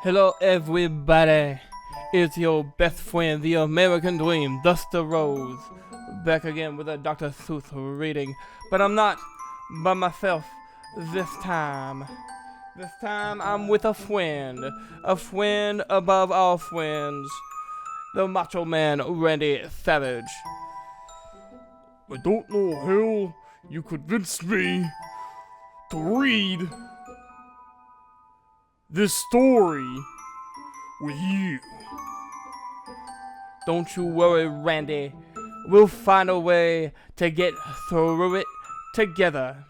Hello everybody, it's your best friend, the American Dream, Dusty Rhodes, back again with a Dr. Seuss reading, but I'm not by myself this time. This time I'm with a friend above all friends, the Macho Man Randy Savage. I don't know how you convinced me to read this story with you. Don't you worry, Randy. We'll find a way to get through it together.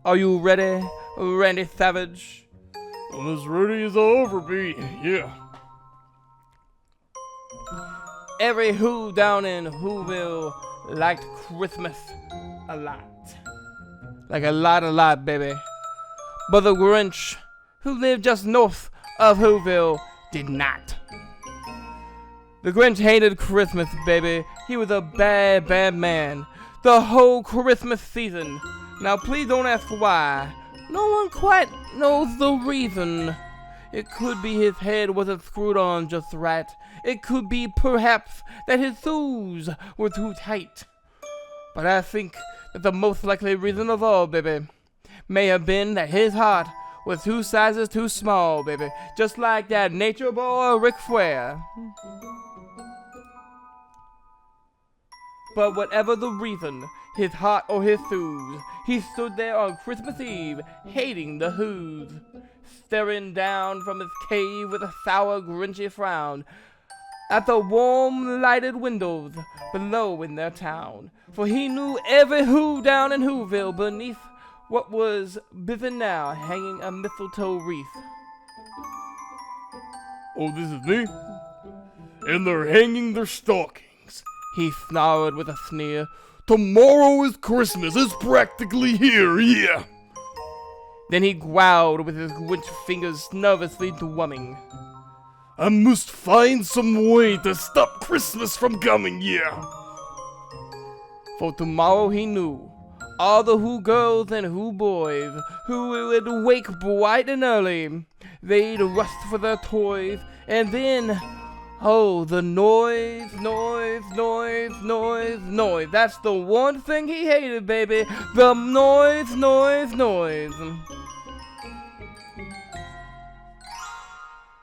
Are you ready, Randy Savage? I'm as ready as I'll ever be, yeah. Every who down in Whoville liked Christmas a lot. Like a lot, baby. But the Grinch, who lived just north of Whoville, did not. The Grinch hated Christmas, baby. He was a bad man. The whole Christmas season. Now please don't ask why. No one quite knows the reason. It could be his head wasn't screwed on just right. It could be perhaps that his shoes were too tight. But I think that the most likely reason of all, baby, may have been that his heart was 2 sizes too small, baby. Just like that nature boy Ric Flair. But whatever the reason, his heart or his shoes, he stood there on Christmas Eve, hating the Who's, staring down from his cave with a sour, grinchy frown at the warm, lighted windows below in their town. For he knew every Who down in Whoville beneath what was busy now, hanging a mistletoe wreath. Oh, this is me? And they're hanging their stockings. He snarled with a sneer. Tomorrow is Christmas. It's practically here, yeah. Then he growled with his Grinch fingers nervously drumming. I must find some way to stop Christmas from coming, yeah. For tomorrow he knew all the Who girls and Who boys who would wake bright and early. They'd rush for their toys, and then, oh, the noise. That's the one thing he hated, baby. The noise.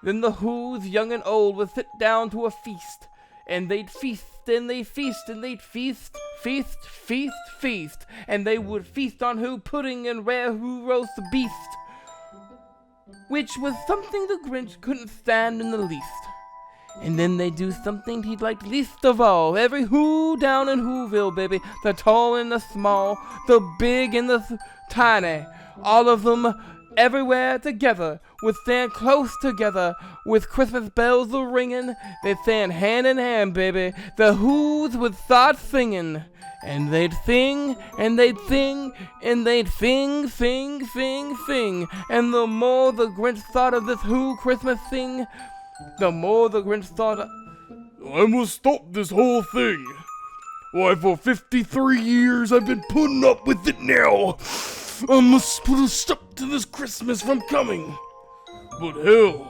Then the Who's, young and old, would sit down to a feast. And they'd feast, and they'd feast, and they'd feast. And they would feast on Who pudding and rare Who roast beast. Which was something the Grinch couldn't stand in the least. And then they'd do something he liked least of all. Every Who down in Whoville, baby. The tall and the small, the big and the tiny. All of them everywhere together, would stand close together, with Christmas bells a-ringing. They'd stand hand in hand, baby. The Who's would start singing. And they'd sing, and they'd sing, and they'd sing. And the more the Grinch thought of this Who Christmas thing, the more the Grinch thought, I must stop this whole thing. Why, for 53 years I've been putting up with it now. I must put a stop to this Christmas from coming. But hell,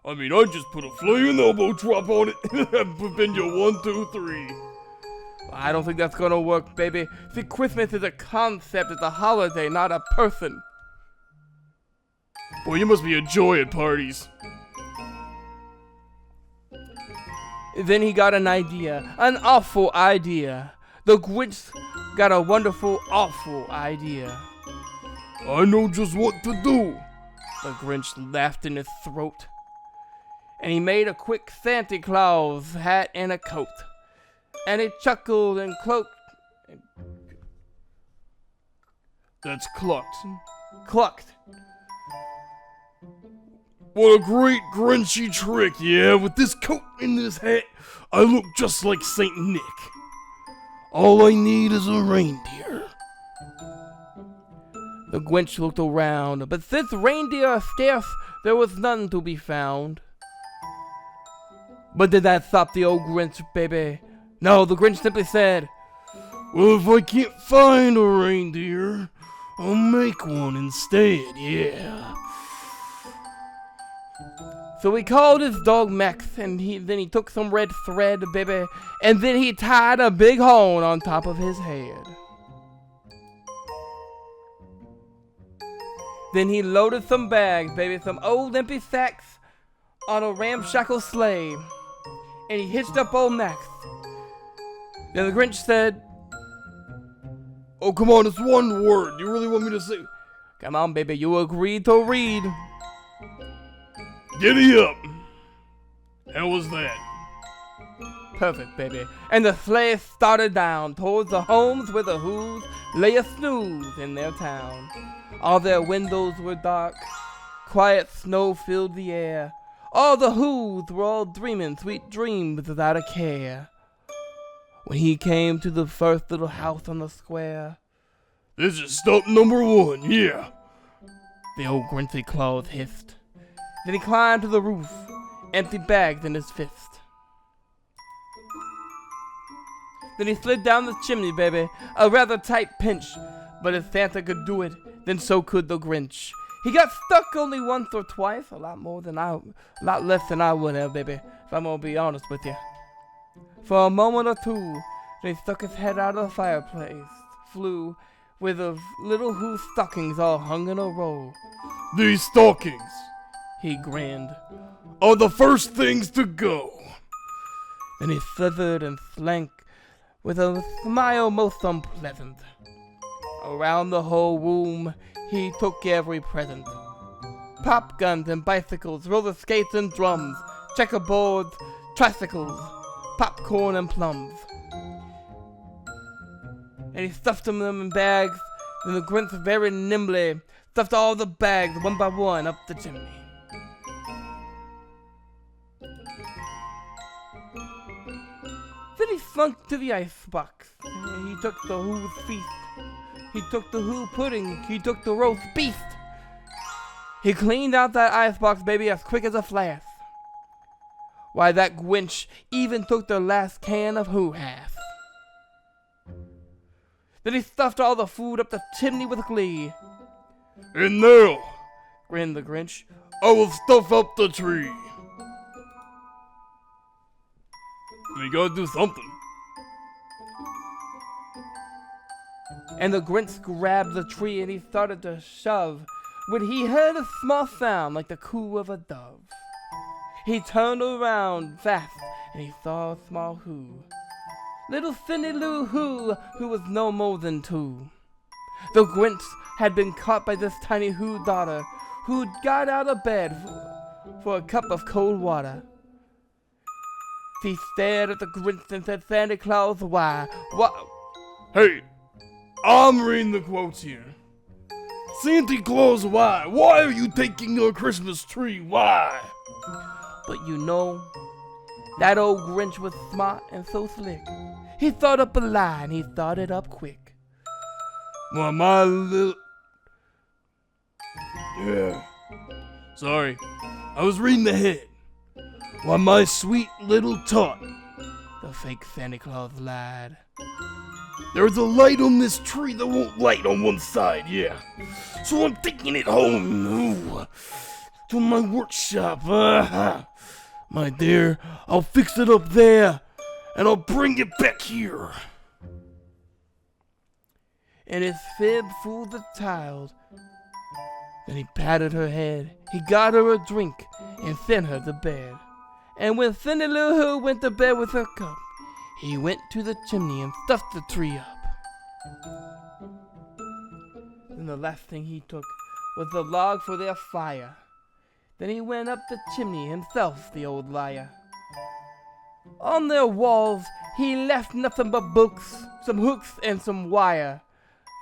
I mean, I just put a flying elbow drop on it. I've been your 1, 2, 3. I don't think that's gonna work, baby. See, Christmas is a concept, it's a holiday, not a person. Boy, you must be a joy at parties. Then he got an idea, an awful idea. The Grinch got a wonderful, awful idea. I know just what to do. The Grinch laughed in his throat. And he made a quick Santa Claus hat and a coat. And he chuckled and cloaked. That's clucked. Clucked. What a great Grinchy trick, yeah. With this coat and this hat, I look just like Saint Nick. All I need is a reindeer. The Grinch looked around, but since reindeer are scarce, there was none to be found. But did that stop the old Grinch, baby? No, the Grinch simply said, Well, if I can't find a reindeer, I'll make one instead, yeah. So he called his dog Max, and then he took some red thread, baby, and then he tied a big horn on top of his head. Then he loaded some bags, baby, some old empty sacks on a ramshackle sleigh, and he hitched up old Max. Then the Grinch said, "Oh, come on, it's one word. You really want me to say?" "Come on, baby, you agreed to read." "Giddy up." How was that? Perfect, baby. And the sleigh started down towards the homes where the Who's lay a snooze in their town. All their windows were dark. Quiet snow filled the air. All the Who's were all dreaming sweet dreams without a care. When he came to the first little house on the square, "This is stop number 1, yeah." the old Grinchy Claus hissed. Then he climbed to the roof, empty bags in his fist. Then he slid down the chimney, baby, a rather tight pinch. But if Santa could do it, then so could the Grinch. He got stuck only once or twice, a lot less than I would have, baby, if I'm gonna be honest with you. For a moment or two, then he stuck his head out of the fireplace, flew, with the little Who stockings all hung in a row. "These stockings," he grinned, "are the first things to go." Then he slithered and slank with a smile most unpleasant. Around the whole room, he took every present. Pop guns and bicycles, roller skates and drums, checkerboards, tricycles, popcorn and plums. And he stuffed them in bags, and the Grinch very nimbly stuffed all the bags one by one up the chimney. Then he slunk to the icebox. He took the Who's feast. He took the Who pudding. He took the roast beast. He cleaned out that icebox, baby, as quick as a flash. Why, that Grinch even took the last can of Who half. Then he stuffed all the food up the chimney with glee. "And now," grinned the Grinch, "I will stuff up the tree." We gotta do something. and the Grinch grabbed the tree and he started to shove when he heard a small sound like the coo of a dove. He turned around fast and he saw a small Who. Little Cindy Lou Who was no more than 2. The Grinch had been caught by this tiny Who daughter who got out of bed for a cup of cold water. She stared at the Grinch and said, "Santa Claus, why? What?" Hey, I'm reading the quotes here. Santa Claus, why? Why are you taking our Christmas tree? Why? But you know, that old Grinch was smart and so slick. He thought up a lie and he thought it up quick. Well, my little... Yeah. Sorry, I was reading the head. Why, my sweet little tot. The fake Santa Claus lied. There's a light on this tree that won't light on one side, yeah. So I'm taking it home, ooh, to my workshop. My dear, I'll fix it up there, and I'll bring it back here. And his fib fooled the child. Then he patted her head, he got her a drink, and sent her to bed. And when Cindy Lou Who went to bed with her cup, he went to the chimney and stuffed the tree up. Then the last thing he took was the log for their fire. Then he went up the chimney himself, the old liar. On their walls he left nothing but books, some hooks and some wire.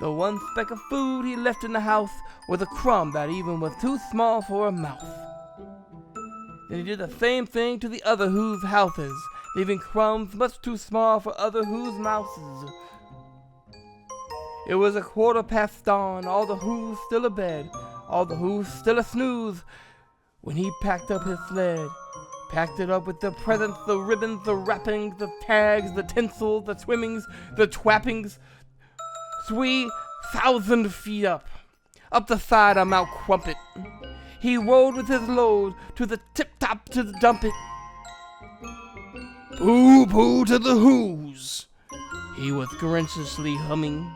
The one speck of food he left in the house was a crumb that even was too small for a mouse. Then he did the same thing to the other Who's houses, leaving crumbs much too small for other Who's mouses. It was 1:15 dawn, all the Who's still abed, all the Who's still a snooze, when he packed up his sled. Packed it up with the presents, the ribbons, the wrappings, the tags, the tinsel, the swimmings, the twappings. 1,000 feet up the side of Mount Crumpet. He rode with his load to the tip-top to dump it. Pooh-pooh to the who's, he was grinchishly humming.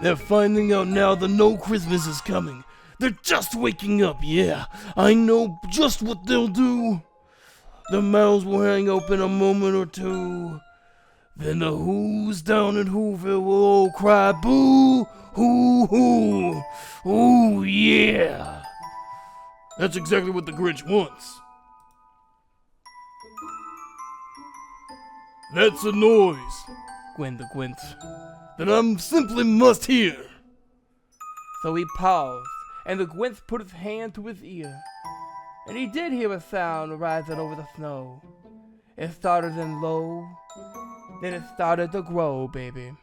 they're finding out now the no Christmas is coming. They're just waking up, yeah. I know just what they'll do. The mouths will hang open a moment or two. Then the who's down in Whoville will all cry boo, hoo, hoo. Oh, yeah. That's exactly what the Grinch wants. That's a noise, Gwyn the Gwent. that I simply must hear. So he paused, and the Gwent put his hand to his ear. And he did hear a sound rising over the snow. It started in low, then it started to grow, baby.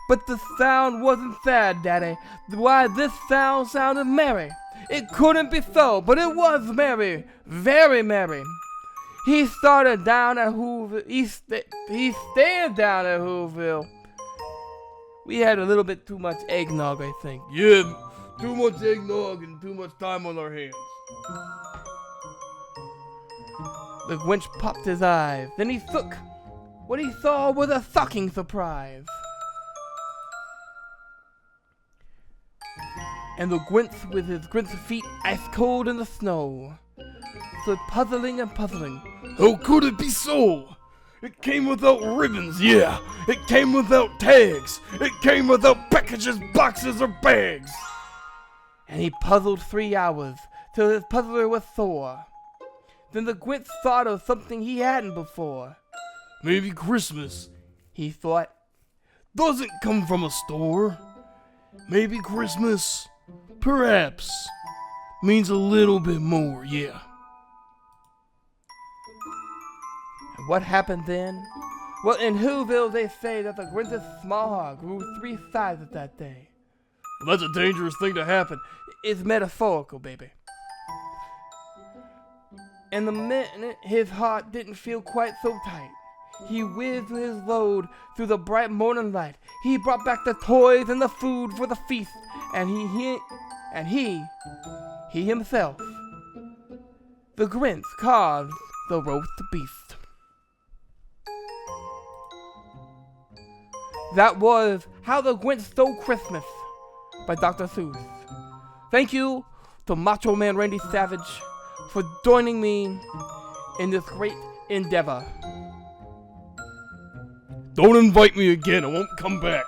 But the sound wasn't sad, Daddy. Why, this sound sounded merry. It couldn't be so, but it was merry, very merry. He started down at Whoville. He stayed down at Whoville. We had a little bit too much eggnog, I think. Yeah, too much eggnog and too much time on our hands. The Grinch popped his eyes. Then he shook. What he saw was a shocking surprise. And the Grinch, with his Grinch feet ice cold in the snow, stood puzzling and puzzling. How could it be so? It came without ribbons, yeah. It came without tags. It came without packages, boxes, or bags. And he puzzled 3 hours, till his puzzler was sore. Then the Grinch thought of something he hadn't before. Maybe Christmas, He thought, doesn't come from a store. Maybe Christmas, perhaps, means a little bit more, yeah. and what happened then? Well, in Whoville they say that the Grinch's small heart grew 3 sizes that day. Well, that's a dangerous thing to happen. It's metaphorical, baby. And the minute his heart didn't feel quite so tight, he whizzed his load through the bright morning light. He brought back the toys and the food for the feast, and he himself, the Grinch, carved the roast beast. That was How the Grinch Stole Christmas by Dr. Seuss. Thank you to Macho Man Randy Savage for joining me in this great endeavor. Don't invite me again, I won't come back.